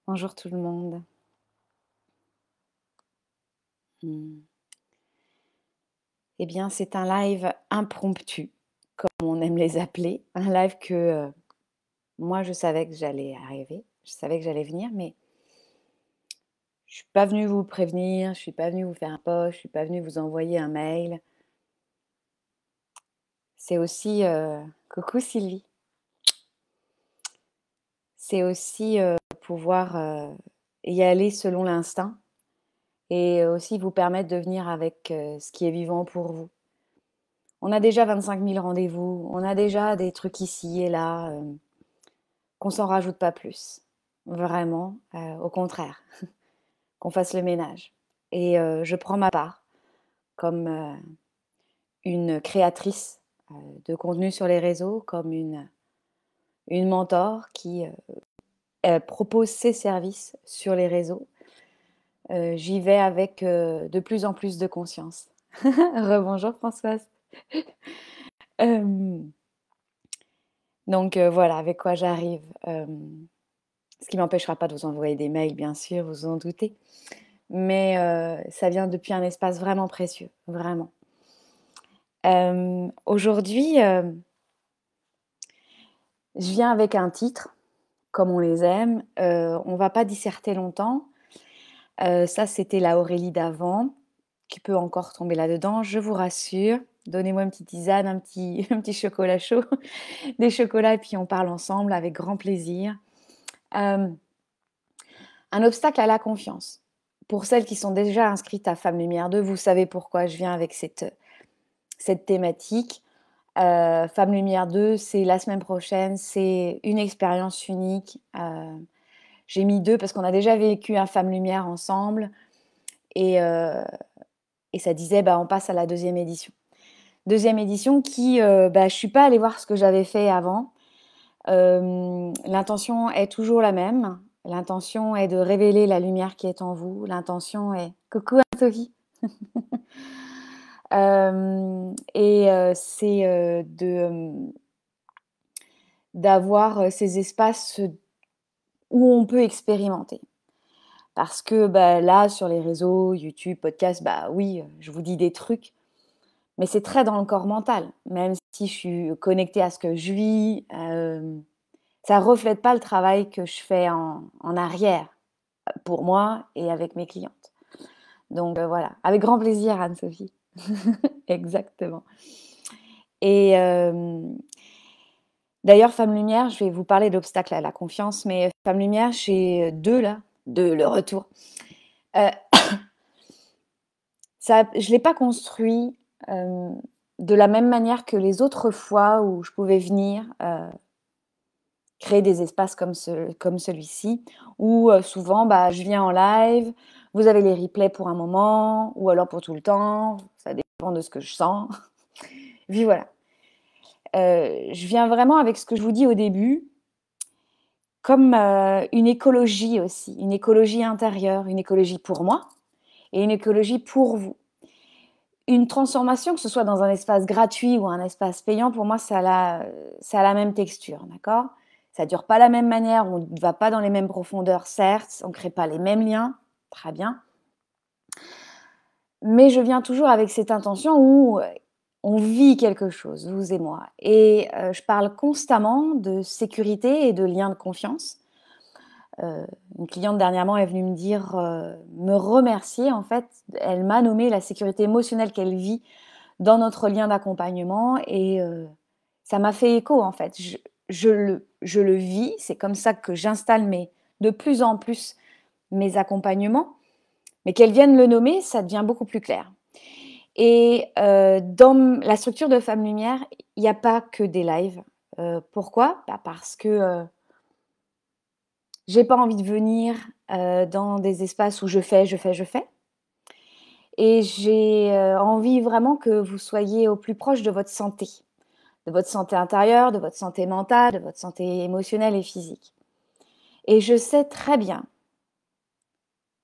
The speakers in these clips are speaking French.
Bonjour tout le monde. Mmh. Eh bien, c'est un live impromptu, comme on aime les appeler. Un live que, moi, je savais que j'allais arriver, je savais que j'allais venir, mais je suis pas venue vous prévenir, je suis pas venue vous faire un post, je suis pas venue vous envoyer un mail. C'est aussi, coucou Sylvie. C'est aussi, pouvoir, y aller selon l'instinct et aussi vous permettre de venir avec, ce qui est vivant pour vous. On a déjà 25 000 rendez-vous, on a déjà des trucs ici et là, qu'on s'en rajoute pas plus. Vraiment, au contraire, qu'on fasse le ménage et je prends ma part comme, une créatrice, de contenu sur les réseaux, comme une mentor qui, propose ses services sur les réseaux. J'y vais avec, de plus en plus de conscience. Rebonjour Françoise. Hem, donc voilà avec quoi j'arrive, ce qui m'empêchera pas de vous envoyer des mails bien sûr, vous vous en doutez. Mais ça vient depuis un espace vraiment précieux, vraiment. Aujourd'hui, je viens avec un titre, comme on les aime. On va pas disserter longtemps. Ça, c'était la Aurélie d'avant, qui peut encore tomber là-dedans, je vous rassure. Donnez-moi une petite tisane, un petit un petit chocolat chaud, des chocolats et puis on parle ensemble avec grand plaisir. Hem, un obstacle à la confiance. Pour celles qui sont déjà inscrites à Femme Lumière 2, vous savez pourquoi je viens avec cette thématique. Femme Lumière 2, c'est la semaine prochaine, c'est une expérience unique. J'ai mis 2 parce qu'on a déjà vécu un Femme Lumière ensemble et heu et ça disait, bah, on passe à la deuxième édition. Deuxième édition qui, bah, je suis pas allée voir ce que j'avais fait avant. L'intention est toujours la même. L'intention est de révéler la lumière qui est en vous. L'intention est coucou Anne-Sophie. C'est, d'avoir, ces espaces, où on peut expérimenter. Parce que, bah, là, sur les réseaux, YouTube, podcast, bah, oui, je vous dis des trucs, mais c'est très dans le corps mental. Même si je suis connectée à ce que je vis, ça reflète pas le travail que je fais en arrière, pour moi et avec mes clientes. Donc voilà, avec grand plaisir Anne-Sophie. Exactement et d'ailleurs, Femme Lumière, je vais vous parler d'obstacles à la confiance, mais Femme Lumière, j'ai 2 là, 2, le retour. Heu, ça je l'ai pas construit, de la même manière que les autres fois où je pouvais venir, créer des espaces comme celui-ci où, souvent, bah, je viens en live, vous avez les replays pour un moment ou alors pour tout le temps, ça dépend de ce que je sens. Puis voilà. Je viens vraiment avec ce que je vous dis au début, comme, une écologie aussi, une écologie intérieure, une écologie pour moi et une écologie pour vous. Une transformation, que ce soit dans un espace gratuit ou un espace payant, pour moi, ça a la même texture, d'accord? Ça dure pas la même manière, on ne va pas dans les mêmes profondeurs, certes, on crée pas les mêmes liens, très bien. Mais je viens toujours avec cette intention où, on vit quelque chose, vous et moi et je parle constamment de sécurité et de lien de confiance. Une cliente dernièrement est venue me dire, me remercier en fait. Elle m'a nommé la sécurité émotionnelle qu'elle vit dans notre lien d'accompagnement et ça m'a fait écho en fait. Je le vis, c'est comme ça que j'installe de plus en plus mes accompagnements, mais qu'elle vienne le nommer, ça devient beaucoup plus clair et dans la structure de Femme Lumière, il y a pas que des lives. Pourquoi? Bah, parce que, j'ai pas envie de venir, dans des espaces où je fais, je fais, je fais et j'ai, envie vraiment que vous soyez au plus proche de votre santé intérieure, de votre santé mentale, de votre santé émotionnelle et physique et je sais très bien,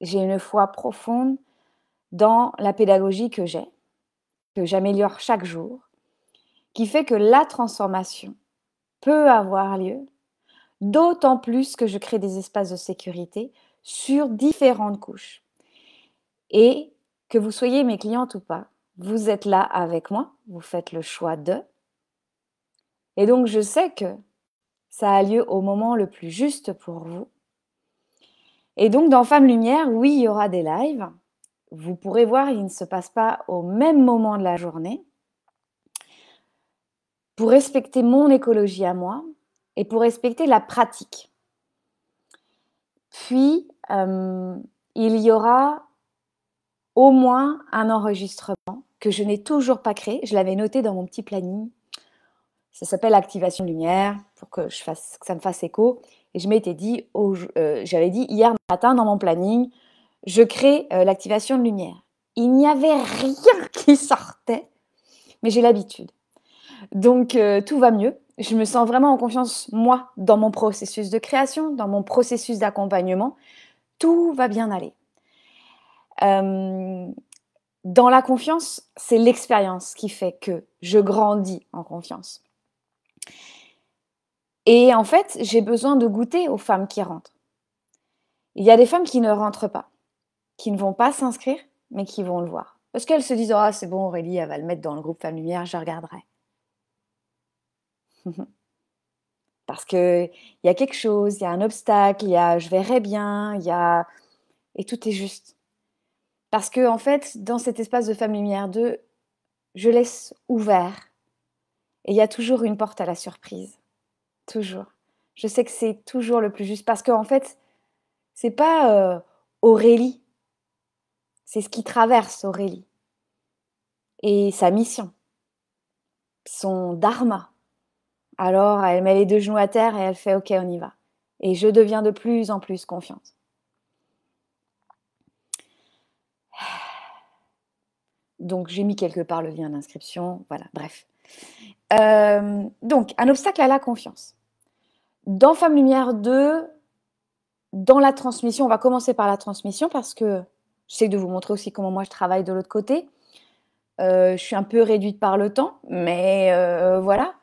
j'ai une foi profonde dans la pédagogie que j'améliore chaque jour, qui fait que la transformation peut avoir lieu D'autant plus que je crée des espaces de sécurité sur différentes couches. Et que vous soyez mes clientes ou pas, vous êtes là avec moi, vous faites le choix de. Et donc, je sais que ça a lieu au moment le plus juste pour vous. Et donc, dans Femme Lumière, oui, il y aura des lives. Vous pourrez voir, ils ne se passent pas au même moment de la journée. Pour respecter mon écologie à moi et pour respecter la pratique. Puis, il y aura au moins un enregistrement que je n'ai toujours pas créé. Je l'avais noté dans mon petit planning. Ça s'appelle Activation Lumière pour que ça me fasse écho. Et je m'étais dit, j'avais dit hier matin dans mon planning, je crée l'activation de lumière. Il n'y avait rien qui sortait, mais j'ai l'habitude. Donc, tout va mieux. Je me sens vraiment en confiance, moi, dans mon processus de création, dans mon processus d'accompagnement. Tout va bien aller. Dans la confiance, c'est l'expérience qui fait que je grandis en confiance. Et en fait, j'ai besoin de goûter aux femmes qui rentrent. Il y a des femmes qui ne rentrent pas, qui ne vont pas s'inscrire, mais qui vont le voir. Parce qu'elles se disent « Ah, c'est bon, Aurélie, elle va le mettre dans le groupe Femme Lumière, je regarderai. » Parce qu'il y a quelque chose, il y a un obstacle, il y a « je verrai bien », il y a… Et tout est juste. Parce que, en fait, dans cet espace de Femme Lumière 2, je laisse ouvert. Et il y a toujours une porte à la surprise. Toujours. Je sais que c'est toujours le plus juste. Parce qu'en fait, c'est pas Aurélie. C'est ce qui traverse Aurélie. Et sa mission. Son dharma. Alors, elle met les 2 genoux à terre et elle fait « Ok, on y va ». Et je deviens de plus en plus confiante. Donc, j'ai mis quelque part le lien d'inscription. Voilà, bref. Donc, un obstacle à la confiance. Dans Femme Lumière 2, dans la transmission, on va commencer par la transmission parce que j'essaie de vous montrer aussi comment moi je travaille de l'autre côté. Je suis un peu réduite par le temps, mais voilà.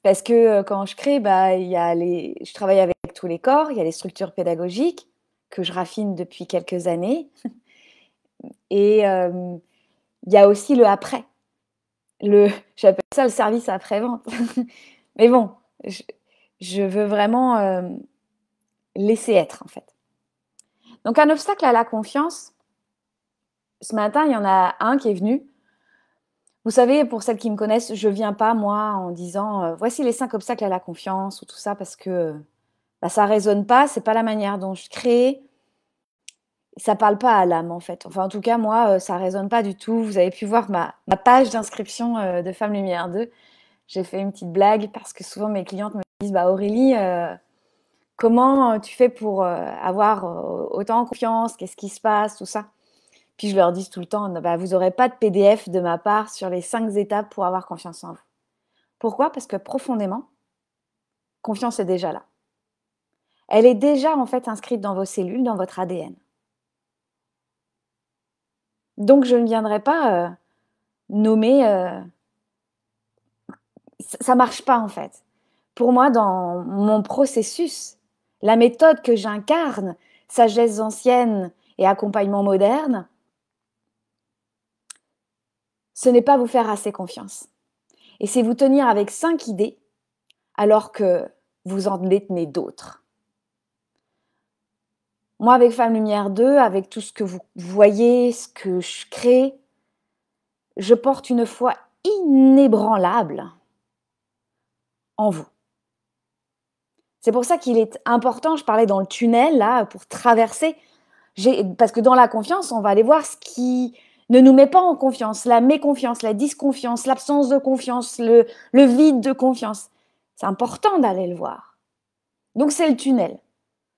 Parce que quand je crée, je travaille avec tous les corps, il y a les structures pédagogiques que je raffine depuis quelques années. Et il y a aussi le après. J'appelle ça le service après-vente. Mais bon, je veux vraiment laisser être, en fait. Donc, un obstacle à la confiance, ce matin, il y en a un qui est venu. Vous savez, pour celles qui me connaissent, je ne viens pas, moi, en disant « voici les 5 obstacles à la confiance » ou tout ça, parce que ça ne résonne pas, ce n'est pas la manière dont je crée. Ça ne parle pas à l'âme, en fait. Enfin, en tout cas, moi, ça ne résonne pas du tout. Vous avez pu voir ma page d'inscription de Femme Lumière 2. J'ai fait une petite blague parce que souvent, mes clientes me disent « Aurélie, comment tu fais pour avoir autant confiance? Qu'est-ce qui se passe? Tout ça. » Puis je leur dis tout le temps, vous n'aurez pas de PDF de ma part sur les 5 étapes pour avoir confiance en vous. Pourquoi? Parce que profondément, confiance est déjà là. Elle est déjà en fait inscrite dans vos cellules, dans votre ADN. Donc je ne viendrai pas nommer… ça ne marche pas en fait. Pour moi, dans mon processus, la méthode que j'incarne, sagesse ancienne et accompagnement moderne, ce n'est pas vous faire assez confiance. Et c'est vous tenir avec 5 idées alors que vous en détenez d'autres. Moi, avec Femme Lumière 2, avec tout ce que vous voyez, ce que je crée, je porte une foi inébranlable en vous. C'est pour ça qu'il est important, je parlais dans le tunnel, là, pour traverser, parce que dans la confiance, on va aller voir ce qui ne nous met pas en confiance, la méconfiance, la disconfiance, l'absence de confiance, le vide de confiance. C'est important d'aller le voir. Donc, c'est le tunnel.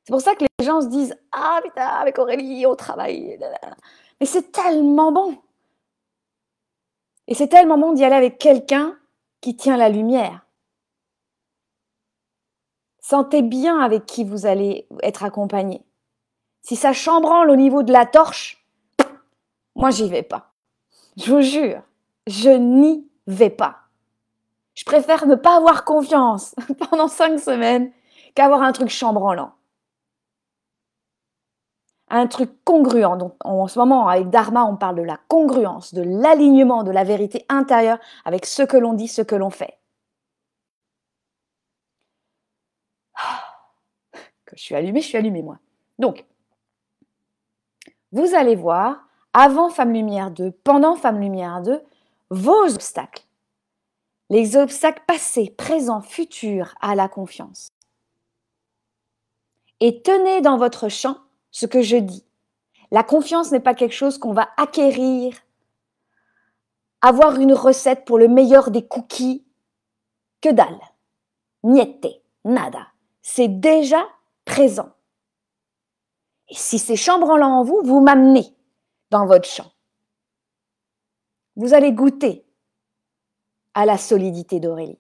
C'est pour ça que les gens se disent « Ah, putain, avec Aurélie, on travaille. » Mais c'est tellement bon. Et c'est tellement bon d'y aller avec quelqu'un qui tient la lumière. Sentez bien avec qui vous allez être accompagné. Si ça chambranle au niveau de la torche, moi, j'y vais pas. Je vous jure, je n'y vais pas. Je préfère ne pas avoir confiance pendant 5 semaines qu'avoir un truc chambranlant. Un truc congruent. Donc, en ce moment, avec Dharma, on parle de la congruence, de l'alignement de la vérité intérieure avec ce que l'on dit, ce que l'on fait. Que je suis allumée, moi. Donc, vous allez voir, avant Femme Lumière 2, pendant Femme Lumière 2, vos obstacles. Les obstacles passés, présents, futurs à la confiance. Et tenez dans votre champ ce que je dis. La confiance n'est pas quelque chose qu'on va acquérir, avoir une recette pour le meilleur des cookies. Que dalle. Niente, nada. C'est déjà présent. Et si c'est chambranlant en vous, vous m'amenez dans votre champ. Vous allez goûter à la solidité d'Aurélie.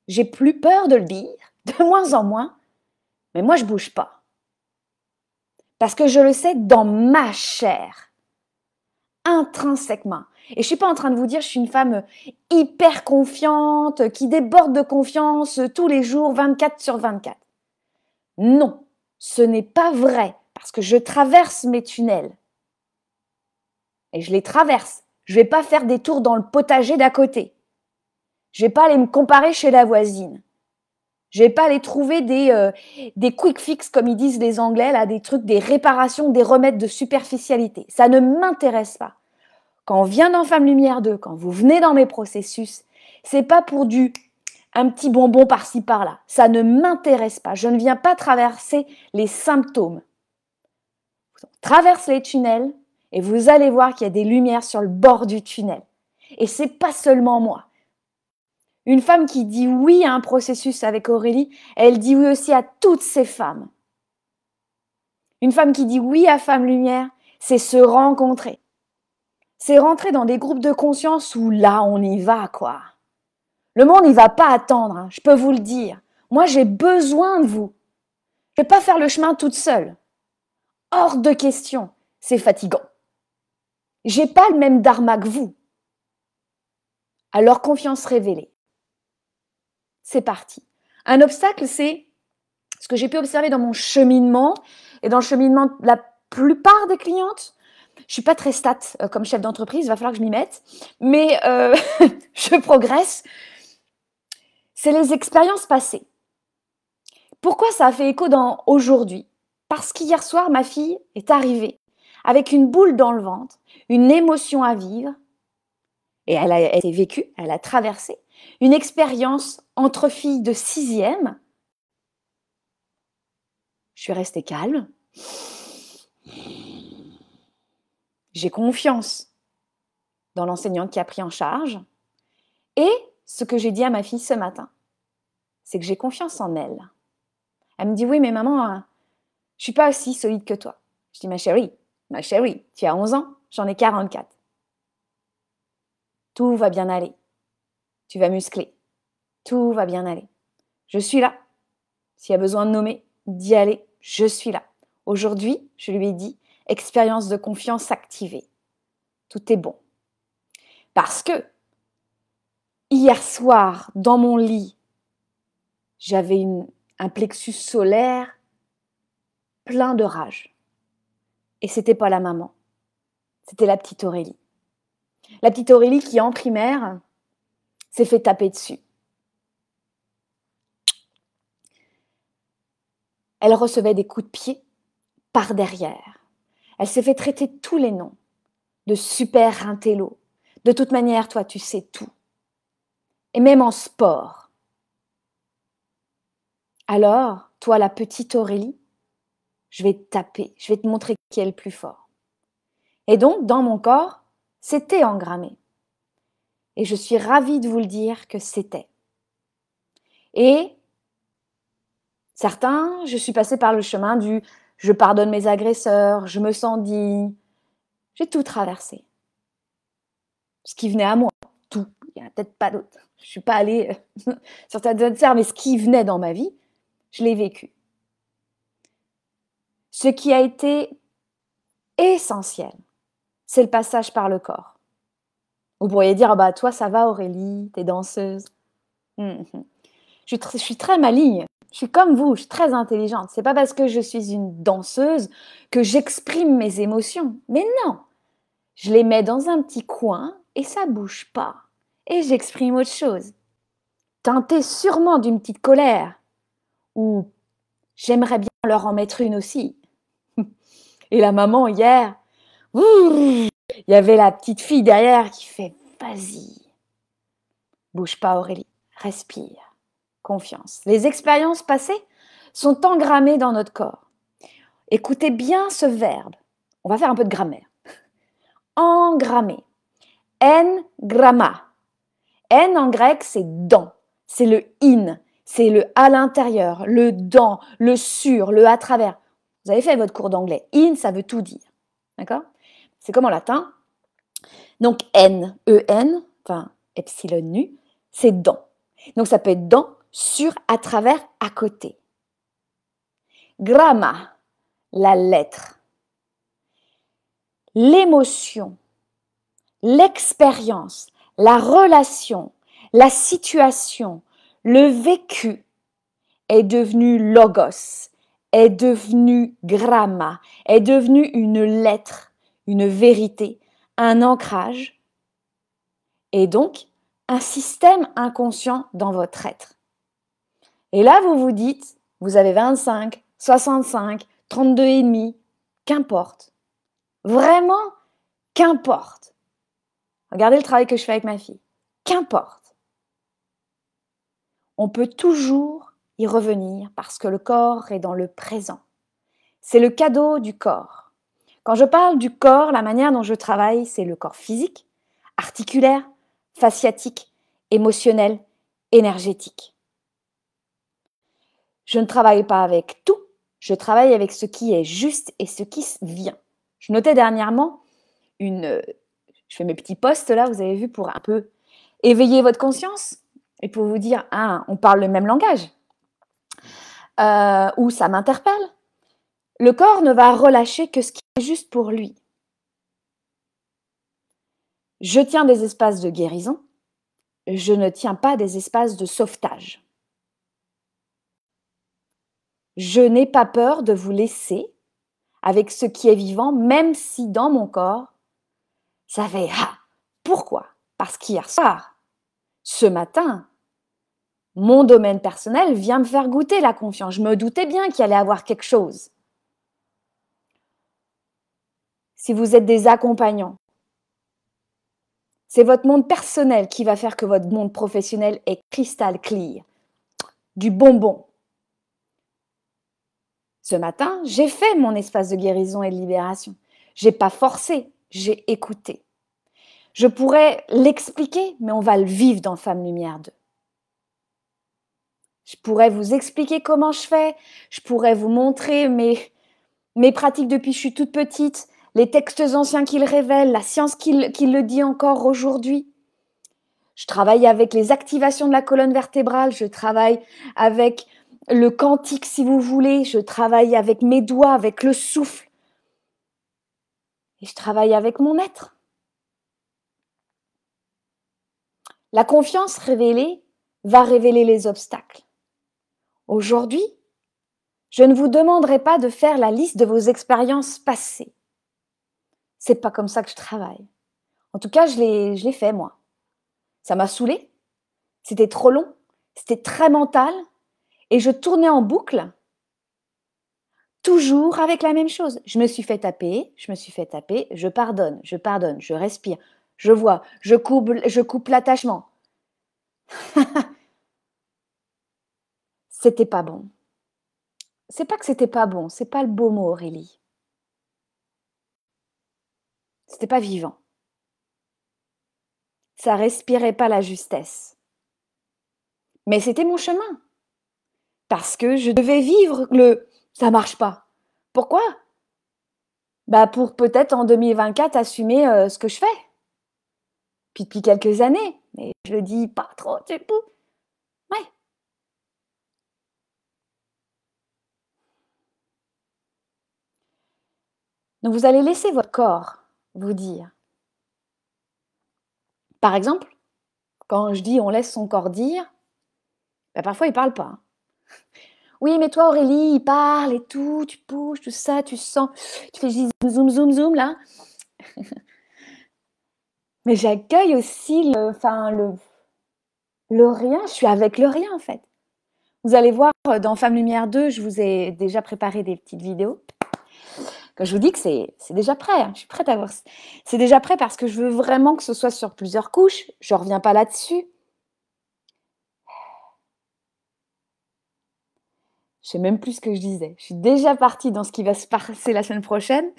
J'ai plus peur de le dire, de moins en moins, mais moi je bouge pas. Parce que je le sais dans ma chair, intrinsèquement. Et je suis pas en train de vous dire je suis une femme hyper confiante, qui déborde de confiance tous les jours, 24 sur 24. Non, ce n'est pas vrai, parce que je traverse mes tunnels. Et je les traverse. Je vais pas faire des tours dans le potager d'à côté. Je vais pas aller me comparer chez la voisine. Je vais pas aller trouver des quick fix, comme ils disent les Anglais, là, des trucs, des réparations, des remèdes de superficialité. Ça ne m'intéresse pas. Quand on vient dans Femme Lumière 2, quand vous venez dans mes processus, c'est pas pour un petit bonbon par-ci par-là. Ça ne m'intéresse pas. Je ne viens pas traverser les symptômes. On traverse les tunnels et vous allez voir qu'il y a des lumières sur le bord du tunnel. Et c'est pas seulement moi. Une femme qui dit oui à un processus avec Aurélie, elle dit oui aussi à toutes ces femmes. Une femme qui dit oui à Femme Lumière, c'est se rencontrer. C'est rentrer dans des groupes de conscience où là, on y va, quoi. Le monde, il va pas attendre, hein, je peux vous le dire. Moi, j'ai besoin de vous. Je vais pas faire le chemin toute seule. Hors de question, c'est fatigant. J'ai pas le même dharma que vous. Alors, confiance révélée. C'est parti. Un obstacle, c'est ce que j'ai pu observer dans mon cheminement et dans le cheminement de la plupart des clientes. Je suis pas très stat comme chef d'entreprise, il va falloir que je m'y mette, mais je progresse. C'est les expériences passées. Pourquoi ça a fait écho dans aujourd'hui? Parce qu'hier soir, ma fille est arrivée avec une boule dans le ventre, une émotion à vivre, et elle a été vécue, elle a traversé une expérience entre filles de 6e. Je suis restée calme. J'ai confiance dans l'enseignante qui a pris en charge. Et ce que j'ai dit à ma fille ce matin, c'est que j'ai confiance en elle. Elle me dit, oui, mais maman, je suis pas aussi solide que toi. Je dis, ma chérie, tu as 11 ans, j'en ai 44. Tout va bien aller. Tu vas muscler. Tout va bien aller. Je suis là. S'il y a besoin de nommer, d'y aller, je suis là. Aujourd'hui, je lui ai dit, expérience de confiance activée. Tout est bon. Parce que hier soir, dans mon lit, j'avais un plexus solaire plein de rage. Et c'était pas la maman, c'était la petite Aurélie. La petite Aurélie qui, en primaire, s'est fait taper dessus. Elle recevait des coups de pied par derrière. Elle s'est fait traiter de tous les noms, de super intello. De toute manière, toi, tu sais tout. Et même en sport. Alors, toi, la petite Aurélie, je vais te taper, je vais te montrer qui est le plus fort. Et donc, dans mon corps, c'était engrammé. Et je suis ravie de vous le dire que c'était. Et certains, je suis passée par le chemin du « je pardonne mes agresseurs, je me sens digne ». J'ai tout traversé. Ce qui venait à moi, tout. Il n'y en a peut-être pas d'autres. Je ne suis pas allée sur ta terre, mais ce qui venait dans ma vie, je l'ai vécu. Ce qui a été essentiel, c'est le passage par le corps. Vous pourriez dire: «Ah bah, toi, ça va Aurélie, tu es danseuse». Mmh mh. Je suis très maligne. Je suis comme vous, je suis très intelligente. C'est pas parce que je suis une danseuse que j'exprime mes émotions. Mais non! Je les mets dans un petit coin et ça bouge pas. Et j'exprime autre chose. Teintée sûrement d'une petite colère ou j'aimerais bien leur en mettre une aussi. Et la maman hier, ouh, il y avait la petite fille derrière qui fait: «Vas-y, bouge pas Aurélie, respire, confiance». Les expériences passées sont engrammées dans notre corps. Écoutez bien ce verbe. On va faire un peu de grammaire. Engrammer. En-gramma. En en grec, c'est dans. C'est le in. C'est le à l'intérieur, le dans, le sur, le à travers. Vous avez fait votre cours d'anglais. In, ça veut tout dire. D'accord? C'est comme en latin. Donc N, E-N, enfin epsilon nu, c'est dans. Donc ça peut être dans, sur, à travers, à côté. Gramma, la lettre. L'émotion, l'expérience, la relation, la situation, le vécu est devenu logos, est devenu gramma, est devenu une lettre, une vérité, un ancrage et donc un système inconscient dans votre être. Et là, vous vous dites, vous avez 25, 65, 32 et demi, qu'importe. Vraiment, qu'importe. Regardez le travail que je fais avec ma fille. Qu'importe. On peut toujours y revenir parce que le corps est dans le présent. C'est le cadeau du corps. Quand je parle du corps, la manière dont je travaille, c'est le corps physique, articulaire, fasciatique, émotionnel, énergétique. Je ne travaille pas avec tout, je travaille avec ce qui est juste et ce qui vient. Je notais dernièrement je fais mes petits posts là, vous avez vu, pour un peu éveiller votre conscience et pour vous dire, ah, on parle le même langage, ou ça m'interpelle. Le corps ne va relâcher que ce qui est juste pour lui. Je tiens des espaces de guérison, je ne tiens pas des espaces de sauvetage. Je n'ai pas peur de vous laisser avec ce qui est vivant, même si dans mon corps, ça fait « Ah !» Pourquoi? Parce qu'hier soir, ce matin, mon domaine personnel vient me faire goûter la confiance. Je me doutais bien qu'il allait avoir quelque chose. Si vous êtes des accompagnants, c'est votre monde personnel qui va faire que votre monde professionnel est crystal clear, du bonbon. Ce matin, j'ai fait mon espace de guérison et de libération. J'ai pas forcé, j'ai écouté. Je pourrais l'expliquer, mais on va le vivre dans Femme Lumière 2. Je pourrais vous expliquer comment je fais, je pourrais vous montrer mes pratiques depuis que je suis toute petite, les textes anciens qui le révèlent, la science qui le dit encore aujourd'hui. Je travaille avec les activations de la colonne vertébrale, je travaille avec le quantique si vous voulez, je travaille avec mes doigts, avec le souffle. Et je travaille avec mon être. La confiance révélée va révéler les obstacles. Aujourd'hui, je ne vous demanderai pas de faire la liste de vos expériences passées. C'est pas comme ça que je travaille. En tout cas, je l'ai fait, moi. Ça m'a saoulée. C'était trop long. C'était très mental. Et je tournais en boucle, toujours avec la même chose. Je me suis fait taper, je pardonne, je respire, je vois, je coupe l'attachement. C'était pas bon. C'est pas que c'était pas bon, c'est pas le beau mot, Aurélie. C'était pas vivant. Ça respirait pas la justesse. Mais c'était mon chemin. Parce que je devais vivre ça marche pas. Pourquoi? Bah pour peut-être en 2024 assumer ce que je fais. Puis depuis quelques années, mais je le dis pas trop, du coup. Ouais. Donc vous allez laisser votre corps vous dire Par exemple, quand je dis on laisse son corps dire, bah, parfois il parle pas. Hein. Oui, mais toi Aurélie, il parle et tout, tu bouges, tout ça, tu sens, tu fais juste zoom, zoom, zoom là. Mais j'accueille aussi le rien, je suis avec le rien en fait. Vous allez voir dans Femme Lumière 2, je vous ai déjà préparé des petites vidéos. Quand je vous dis que c'est déjà prêt, hein, je suis prête à voir. C'est déjà prêt parce que je veux vraiment que ce soit sur plusieurs couches. Je ne reviens pas là-dessus. Je sais même plus ce que je disais. Je suis déjà partie dans ce qui va se passer la semaine prochaine.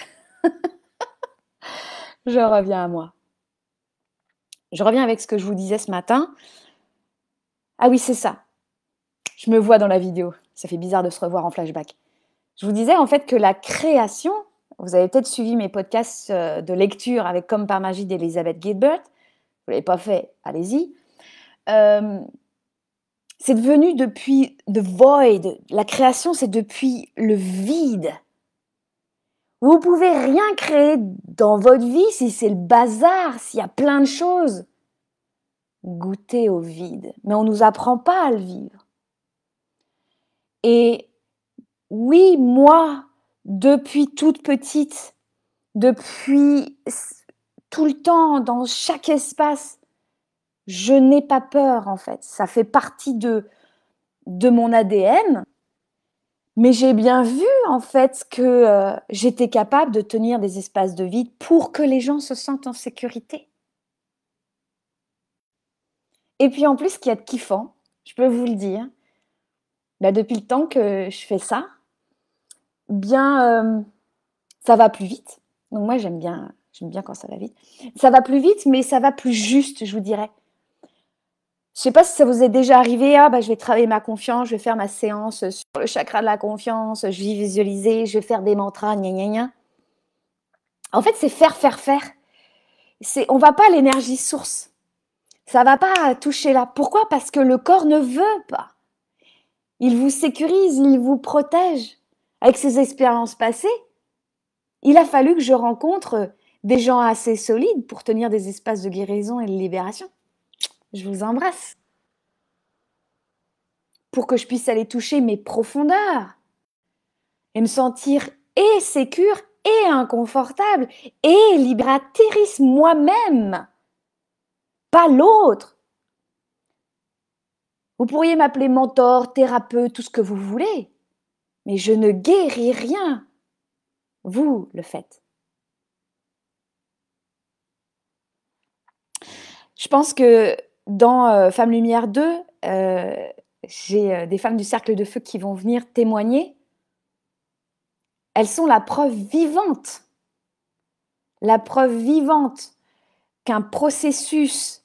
Je reviens à moi. Je reviens avec ce que je vous disais ce matin. Ah oui, c'est ça. Je me vois dans la vidéo. Ça fait bizarre de se revoir en flashback. Je vous disais en fait que la création, vous avez peut-être suivi mes podcasts de lecture avec Comme par magie d'Elizabeth Gilbert. Vous ne l'avez pas fait, allez-y. C'est devenu depuis the void. La création, c'est depuis le vide. Vous pouvez rien créer dans votre vie si c'est le bazar, s'il y a plein de choses. Goûter au vide. Mais on ne nous apprend pas à le vivre. Et oui, moi, depuis toute petite, depuis tout le temps, dans chaque espace, je n'ai pas peur en fait. Ça fait partie de mon ADN. Mais j'ai bien vu en fait que j'étais capable de tenir des espaces de vide pour que les gens se sentent en sécurité. Et puis en plus, ce qu'il y a de kiffant, je peux vous le dire, bah, depuis le temps que je fais ça, bien ça va plus vite. Donc moi j'aime bien quand ça va vite. Ça va plus vite, mais ça va plus juste, je vous dirais. Je sais pas si ça vous est déjà arrivé, ah bah je vais travailler ma confiance, je vais faire ma séance sur le chakra de la confiance, je vais visualiser, je vais faire des mantras, gna gna gna. En fait, c'est faire. On va pas à l'énergie source. Ça va pas toucher là. Pourquoi? Parce que le corps ne veut pas. Il vous sécurise, il vous protège. Avec ces expériences passées, il a fallu que je rencontre des gens assez solides pour tenir des espaces de guérison et de libération. Je vous embrasse. Pour que je puisse aller toucher mes profondeurs et me sentir et sécure et inconfortable et libératrice moi-même, pas l'autre. Vous pourriez m'appeler mentor, thérapeute, tout ce que vous voulez, mais je ne guéris rien. Vous le faites. Je pense que dans Femme Lumière 2, j'ai des femmes du Cercle de Feu qui vont venir témoigner. Elles sont la preuve vivante qu'un processus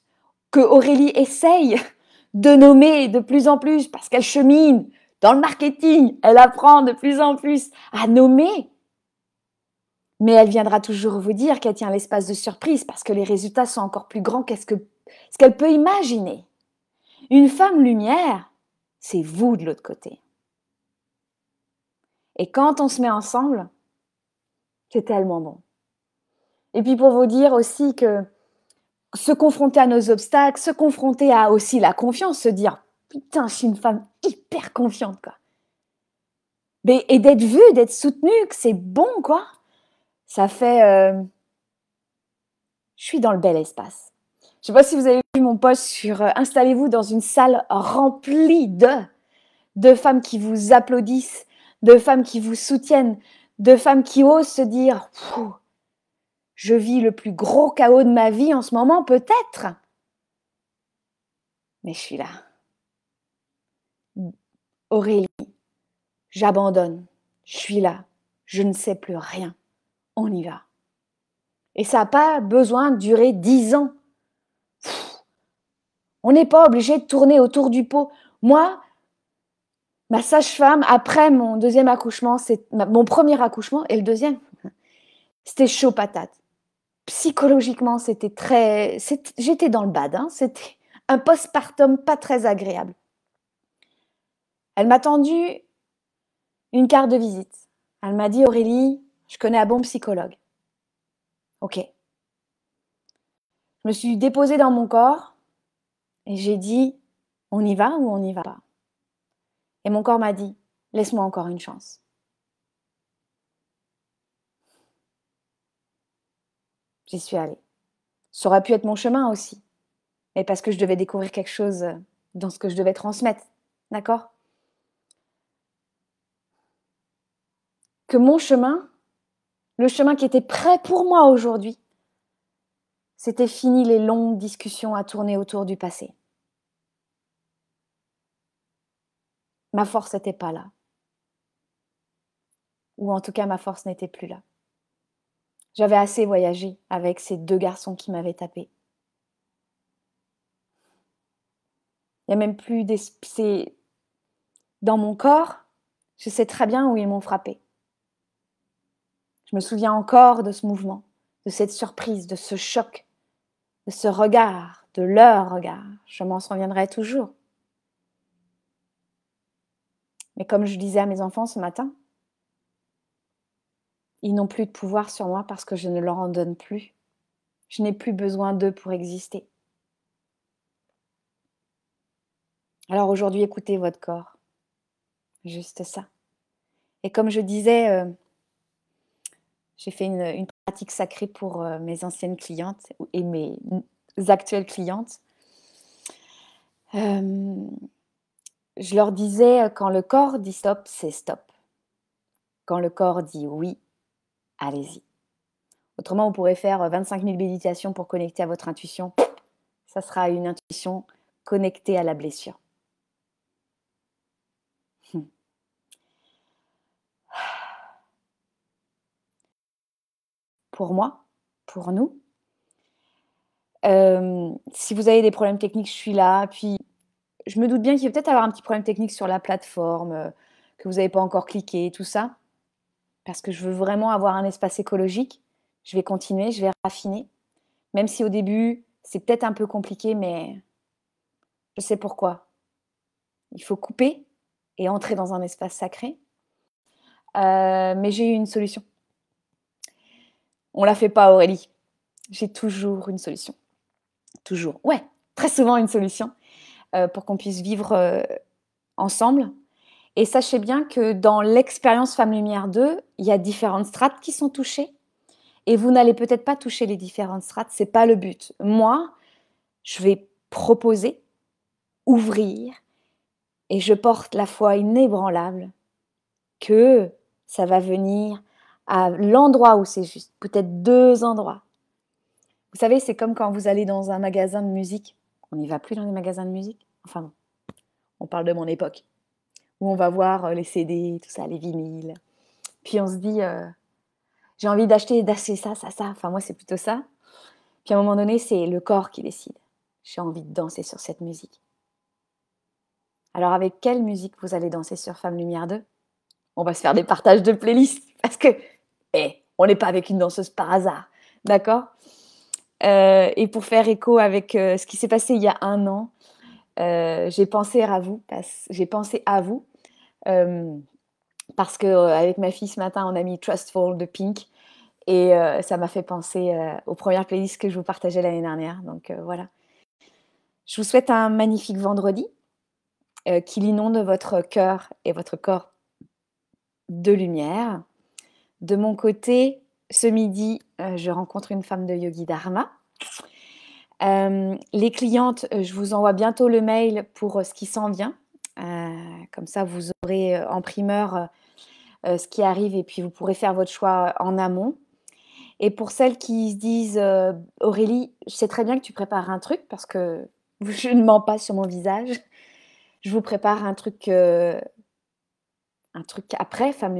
que Aurélie essaye de nommer de plus en plus parce qu'elle chemine dans le marketing, elle apprend de plus en plus à nommer. Mais elle viendra toujours vous dire qu'elle tient l'espace de surprise parce que les résultats sont encore plus grands que ce qu'elle peut imaginer. Une femme lumière, c'est vous de l'autre côté. Et quand on se met ensemble, c'est tellement bon. Et puis pour vous dire aussi que se confronter à nos obstacles, se confronter à aussi la confiance, se dire « Putain, je suis une femme hyper confiante, quoi. » Et d'être vue, d'être soutenue, que c'est bon, quoi. Ça fait... je suis dans le bel espace. Je ne sais pas si vous avez vu mon post sur installez-vous dans une salle remplie de femmes qui vous applaudissent, de femmes qui vous soutiennent, de femmes qui osent se dire « Je vis le plus gros chaos de ma vie en ce moment, peut-être. Mais je suis là. Aurélie, j'abandonne. Je suis là. Je ne sais plus rien. On y va. » Et ça n'a pas besoin de durer 10 ans. On n'est pas obligé de tourner autour du pot. Moi, ma sage-femme, après mon deuxième accouchement, mon premier accouchement et le deuxième, c'était chaud patate. Psychologiquement, j'étais dans le bad. Hein, c'était un postpartum pas très agréable. Elle m'a tendu une carte de visite. Elle m'a dit « Aurélie, je connais un bon psychologue. » Ok. Je me suis déposée dans mon corps et j'ai dit: «On y va ou on n'y va pas?» Et mon corps m'a dit: «Laisse-moi encore une chance». J'y suis allée. Ça aurait pu être mon chemin aussi, mais parce que je devais découvrir quelque chose, dans ce que je devais transmettre, d'accord? Que mon chemin, le chemin qui était prêt pour moi aujourd'hui, c'était fini les longues discussions à tourner autour du passé. Ma force n'était pas là, ou en tout cas ma force n'était plus là. J'avais assez voyagé avec ces 2 garçons qui m'avaient tapée. Il y a même plus c'est dans mon corps, je sais très bien où ils m'ont frappée. Je me souviens encore de ce mouvement, de cette surprise, de ce choc, de ce regard, de leur regard. Je m'en souviendrai toujours. Mais comme je disais à mes enfants ce matin, ils n'ont plus de pouvoir sur moi parce que je ne leur en donne plus. Je n'ai plus besoin d'eux pour exister. Alors aujourd'hui, écoutez votre corps. Juste ça. Et comme je disais, j'ai fait une pratique sacrée pour mes anciennes clientes et mes actuelles clientes. Je leur disais, quand le corps dit stop, c'est stop. Quand le corps dit oui, allez-y. Autrement, vous pourrez faire 25 000 méditations pour connecter à votre intuition. Ça sera une intuition connectée à la blessure. Pour moi, pour nous, si vous avez des problèmes techniques, je suis là. Puis, je me doute bien qu'il va peut-être avoir un petit problème technique sur la plateforme, que vous n'avez pas encore cliqué, tout ça. Parce que je veux vraiment avoir un espace écologique. Je vais continuer, je vais raffiner. Même si au début, c'est peut-être un peu compliqué, mais je sais pourquoi. Il faut couper et entrer dans un espace sacré. Mais j'ai eu une solution. On la fait pas, Aurélie. J'ai toujours une solution. Toujours. Ouais, très souvent une solution pour qu'on puisse vivre ensemble. Et sachez bien que dans l'expérience Femme Lumière 2, il y a différentes strates qui sont touchées. Et vous n'allez peut-être pas toucher les différentes strates, c'est pas le but. Moi, je vais proposer, ouvrir, et je porte la foi inébranlable que ça va venir à l'endroit où c'est juste, peut-être 2 endroits. Vous savez, c'est comme quand vous allez dans un magasin de musique. On n'y va plus dans les magasins de musique? Enfin bon, on parle de mon époque. Où on va voir les CD, tout ça, les vinyles. Puis on se dit, j'ai envie d'acheter ça, ça, ça. Enfin, moi, c'est plutôt ça. Puis à un moment donné, c'est le corps qui décide. J'ai envie de danser sur cette musique. Alors, avec quelle musique vous allez danser sur Femme Lumière 2? On va se faire des partages de playlists parce que, on n'est pas avec une danseuse par hasard, d'accord? Et pour faire écho avec ce qui s'est passé il y a 1 an, j'ai pensé à vous, parce qu'avec ma fille ce matin, on a mis Trustful de Pink et ça m'a fait penser aux premières playlists que je vous partageais l'année dernière. Donc voilà. Je vous souhaite un magnifique vendredi qu'il inonde votre cœur et votre corps de lumière. De mon côté, ce midi, je rencontre une femme de Yogi Dharma. Les clientes, je vous envoie bientôt le mail pour ce qui s'en vient. Comme ça, vous aurez en primeur ce qui arrive et puis vous pourrez faire votre choix en amont. Et pour celles qui se disent Aurélie, je sais très bien que tu prépares un truc parce que je ne mens pas sur mon visage. Je vous prépare un truc après, Femme